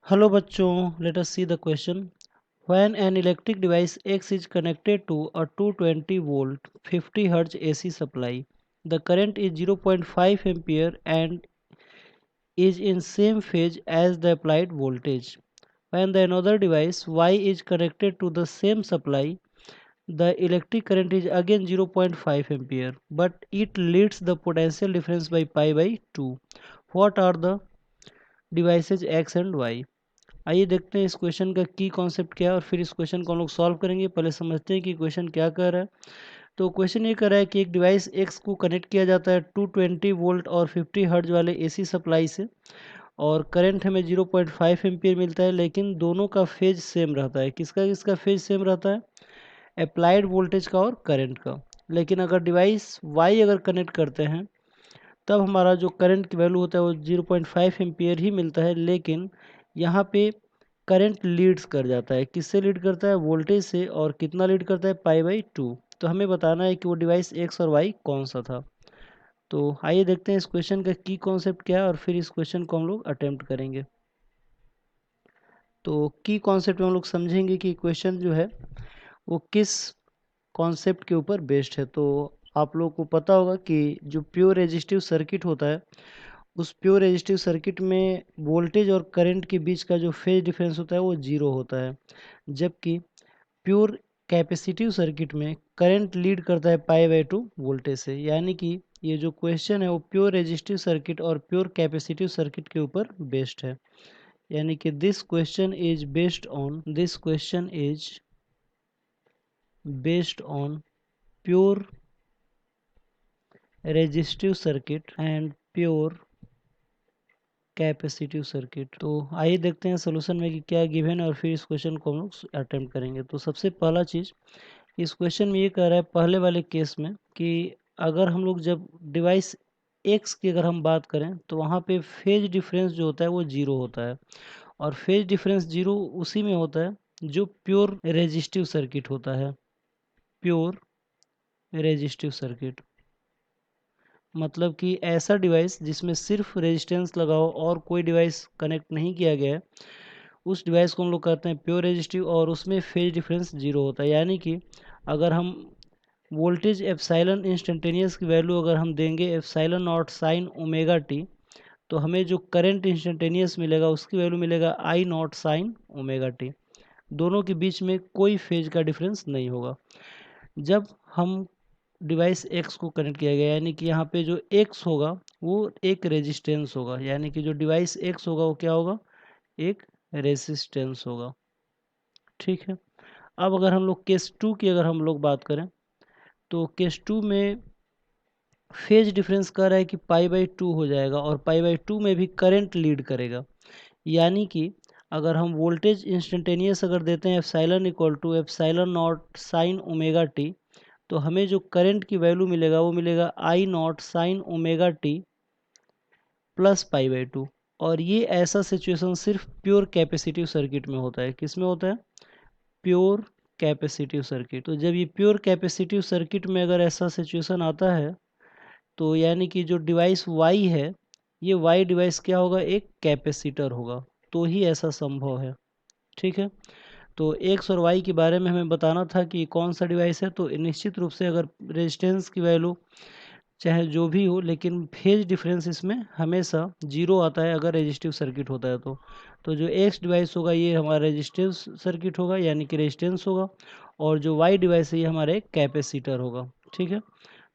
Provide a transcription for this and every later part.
Hello bachcho, let us see the question. When an electric device X is connected to a 220 volt 50 Hz AC supply, the current is 0.5 ampere and is in same phase as the applied voltage. When the another device Y is connected to the same supply, the electric current is again 0.5 ampere, but it leads the potential difference by pi by 2. What are the devices X and Y? आइए देखते हैं इस question का की concept क्या है और फिर इस क्वेश्चन को हम लोग सॉल्व करेंगे। पहले समझते हैं कि क्वेश्चन क्या कर रहा है। तो क्वेश्चन ये कर रहा है कि एक डिवाइस एक्स को कनेक्ट किया जाता है 220 वोल्ट और 50 हर्ट्ज वाले एसी सप्लाई से और करंट हमें 0.5 एम्पियर मिलता है, लेकिन दोनों का फेज सेम रहता है। किसका किसका फेज सेम रहता है? अप्लाइड वोल्टेज का और करंट का। लेकिन अगर डिवाइस वाई अगर कनेक्ट करते हैं तब हमारा जो करंट की वैल्यू होता है वो 0.5 एम्पियर ही मिलता है, लेकिन यहाँ पे करंट लीड्स कर जाता है। किससे लीड करता है? वोल्टेज से। और कितना लीड करता है? पाई बाई 2। तो हमें बताना है कि वो डिवाइस एक्स और वाई कौन सा था। तो आइए देखते हैं इस क्वेश्चन का की कॉन्सेप्ट क्या है और फिर इस क्वेश्चन को हम लोग अटेम्प्ट करेंगे। तो की कॉन्सेप्ट में हम लोग समझेंगे कि क्वेश्चन जो है वो किस कॉन्सेप्ट के ऊपर बेस्ड है। तो आप लोग को पता होगा कि जो प्योर रेजिस्टिव सर्किट होता है उस प्योर रेजिस्टिव सर्किट में वोल्टेज और करंट के बीच का जो फेज डिफरेंस होता है वो जीरो होता है, जबकि प्योर कैपेसिटिव सर्किट में करंट लीड करता है पाई बाई 2 वोल्टेज से। यानी कि ये जो क्वेश्चन है वो प्योर रेजिस्टिव सर्किट और प्योर कैपेसिटिव सर्किट के ऊपर बेस्ड है। यानी कि this question is based on pure resistive circuit and pure capacitive circuit. तो आइए देखते हैं सोल्यूशन में कि क्या गिवन है और फिर इस क्वेश्चन को हम लोग अटेम्प्ट करेंगे। तो सबसे पहला चीज़ इस क्वेश्चन में ये कह रहा है पहले वाले केस में कि अगर हम लोग जब डिवाइस एक्स की अगर हम बात करें तो वहाँ पे फेज डिफरेंस जो होता है वो जीरो होता है। और फेज डिफरेंस जीरो उसी में होता है जो प्योर रेजिस्टिव सर्किट होता है। प्योर रेजिस्टिव सर्किट मतलब कि ऐसा डिवाइस जिसमें सिर्फ रेजिस्टेंस लगा हो और कोई डिवाइस कनेक्ट नहीं किया गया है, उस डिवाइस को हम लोग कहते हैं प्योर रेजिस्टिव और उसमें फेज डिफरेंस जीरो होता है। यानी कि अगर हम वोल्टेज एप्सिलॉन इंस्टेंटेनियस की वैल्यू अगर हम देंगे epsilon not sine omega t, तो हमें जो करंट इंस्टेंटेनियस मिलेगा उसकी वैल्यू मिलेगा I not sine omega T. दोनों के बीच में कोई फेज का डिफरेंस नहीं होगा। जब हम डिवाइस एक्स को कनेक्ट किया गया यानी कि यहाँ पे जो एक्स होगा वो एक रेजिस्टेंस होगा, यानी कि जो डिवाइस एक्स होगा वो क्या होगा? एक रेजिस्टेंस होगा। ठीक है। अब अगर हम लोग केस टू की अगर हम लोग बात करें तो केस टू में फेज डिफरेंस कह रहा है कि पाई बाई 2 हो जाएगा और पाई बाई 2 में भी करंट लीड करेगा। यानी कि अगर हम वोल्टेज इंस्टेंटेनियस अगर देते हैं epsilon equal to epsilon not sine omega t, तो हमें जो करंट की वैल्यू मिलेगा वो मिलेगा I not sine omega t plus pi by 2। और ये ऐसा सिचुएशन सिर्फ प्योर कैपेसिटिव सर्किट में होता है। किस में होता है? Pure capacitive circuit. तो जब ये प्योर कैपेसिटिव सर्किट में अगर ऐसा सिचुएशन आता है तो यानी कि जो डिवाइस वाई है ये वाई डिवाइस क्या होगा? एक कैपेसिटर होगा। तो ही ऐसा संभव है। ठीक है। तो एक्स और वाई के बारे में हमें बताना था कि कौन सा डिवाइस है। तो निश्चित रूप से अगर रेजिस्टेंस की वैल्यू चाहे जो भी हो, लेकिन फेज डिफरेंस इसमें हमेशा जीरो आता है अगर रेजिस्टिव सर्किट होता है। तो जो एक्स डिवाइस होगा ये हमारा रेजिस्टिव सर्किट होगा यानी कि रेजिस्टेंस होगा, और जो वाई डिवाइस है ये हमारा एक कैपेसिटर होगा। ठीक है।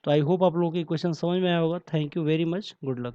तो आई होप आप लोगों को क्वेश्चन समझ में आया होगा। Thank you very much. Good luck.